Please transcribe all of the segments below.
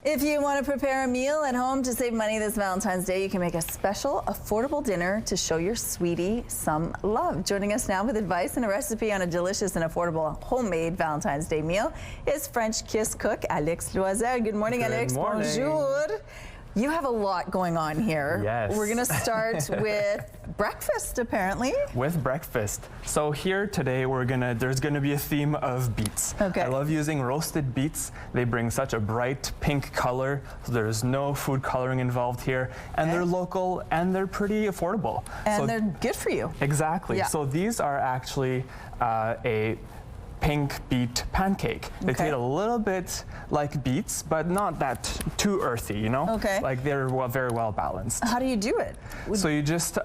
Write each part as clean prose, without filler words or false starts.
If you want to prepare a meal at home to save money this Valentine's Day, you can make a special, affordable dinner to show your sweetie some love. Joining us now with advice and a recipe on a delicious and affordable homemade Valentine's Day meal is French kiss cook Alix Loiselle. Good morning, Alix. Good morning. Bonjour. You have a lot going on here. Yes. We're going to start with breakfast, apparently. With breakfast. So here today there's gonna be a theme of beets. Okay. I love using roasted beets. They bring such a bright pink color. So there's no food coloring involved here, and they're local and they're pretty affordable. And they're good for you. Exactly. Yeah. So these are actually a pink beet pancake. They taste a little bit like beets, but not that too earthy, you know? Okay. Like they're very well balanced. How do you do it? So you just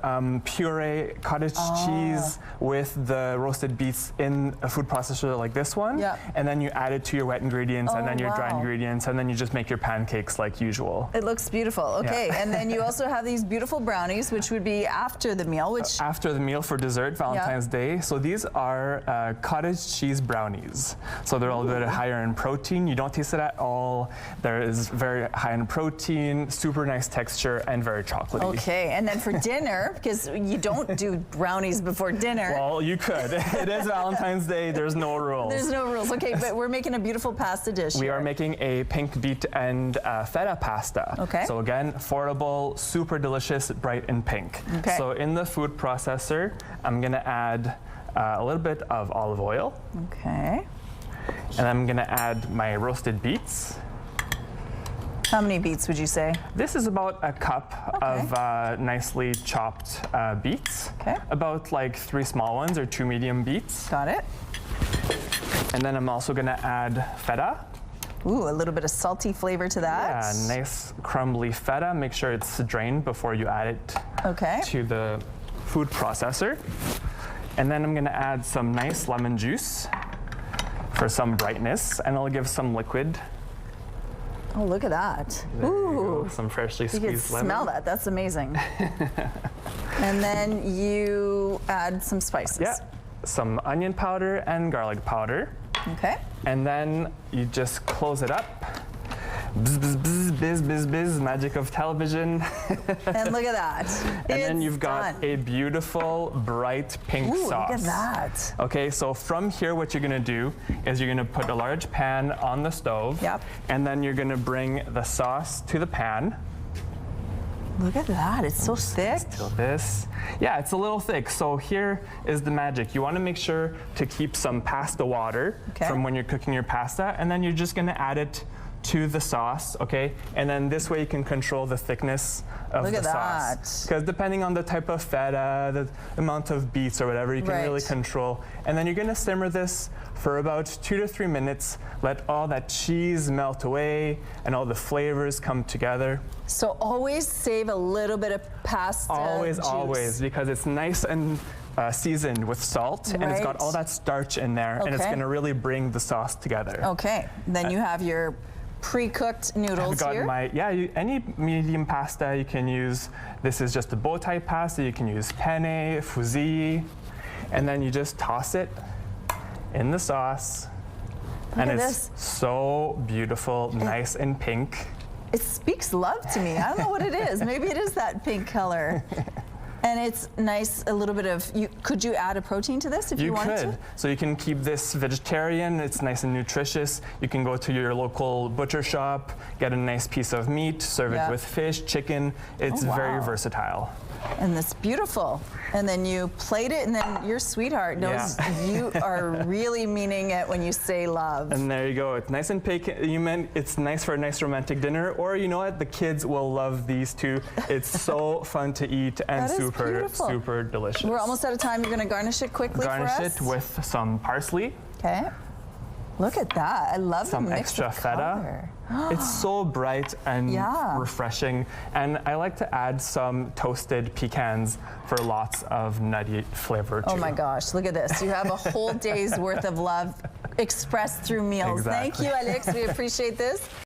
puree cottage cheese with the roasted beets in a food processor like this one, and then you add it to your wet ingredients and then your dry ingredients, and then you just make your pancakes like usual. It looks beautiful. Okay, and then you also have these beautiful brownies, which would be after the meal, which... After the meal for dessert, Valentine's Day. So these are cottage cheese brownies. So they're a little bit higher in protein. You don't taste it at all. There is very high in protein, super nice texture, and very chocolatey. Okay, and then for dinner, because you don't do brownies before dinner. Well, you could. It is Valentine's Day. There's no rules. There's no rules. Okay, but we're making a beautiful pasta dish. We are making a pink beet and feta pasta. Okay. So again, affordable, super delicious, bright and pink. Okay. So in the food processor, I'm gonna add a little bit of olive oil. Okay. And I'm gonna add my roasted beets. How many beets would you say? This is about a cup of nicely chopped beets. Okay. About like 3 small ones or 2 medium beets. Got it. And then I'm also gonna add feta. Ooh, a little bit of salty flavor to that. Yeah, nice crumbly feta. Make sure it's drained before you add it to the food processor. And then I'm gonna add some nice lemon juice for some brightness, and I'll give some liquid. Oh, look at that. There Ooh. you go. Some freshly squeezed lemon. You can smell that. That's amazing. And then you add some spices. Yeah, some onion powder and garlic powder. Okay. And then you just close it up. Bzz, bzz, bzz, biz, biz, biz, magic of television. And look at that. And then you've got a beautiful, bright pink sauce. Look at that. Okay, so from here, what you're gonna do is you're gonna put a large pan on the stove. Yep. And then you're gonna bring the sauce to the pan. Look at that, it's so thick. Still this. Yeah, it's a little thick. So here is the magic. You wanna make sure to keep some pasta water from when you're cooking your pasta, and then you're just gonna add it to the sauce, okay? And then this way you can control the thickness of the sauce. Because depending on the type of feta, the amount of beets or whatever, you can really control. And then you're gonna simmer this for about 2 to 3 minutes. Let all that cheese melt away and all the flavors come together. So always save a little bit of pasta Always, juice. always, because it's nice and seasoned with salt, and it's got all that starch in there, and it's gonna really bring the sauce together. Okay, then you have your pre-cooked noodles here. Any medium pasta you can use. This is just a bow tie pasta. You can use penne, fusilli, and then you just toss it in the sauce. And it's so beautiful, nice and pink. It speaks love to me. I don't know what it is. Maybe it is that pink color. And it's nice, a little bit of, could you add a protein to this if you wanted to? You could. So you can keep this vegetarian, it's nice and nutritious. You can go to your local butcher shop, get a nice piece of meat, serve it with fish, chicken. It's very versatile. And it's beautiful. And then you plate it, and then your sweetheart knows you are really meaning it when you say love. And there you go. It's nice and pink. It's nice for a nice romantic dinner. Or you know what? The kids will love these too. It's so fun to eat and super delicious. We're almost out of time. You're going to garnish it quickly for us? Garnish it with some parsley. Okay. Look at that. I love some the mix extra of feta. Color. It's so bright and refreshing. And I like to add some toasted pecans for lots of nutty flavor too. Oh my gosh, look at this. You have a whole day's worth of love expressed through meals. Thank you, Alix. We appreciate this.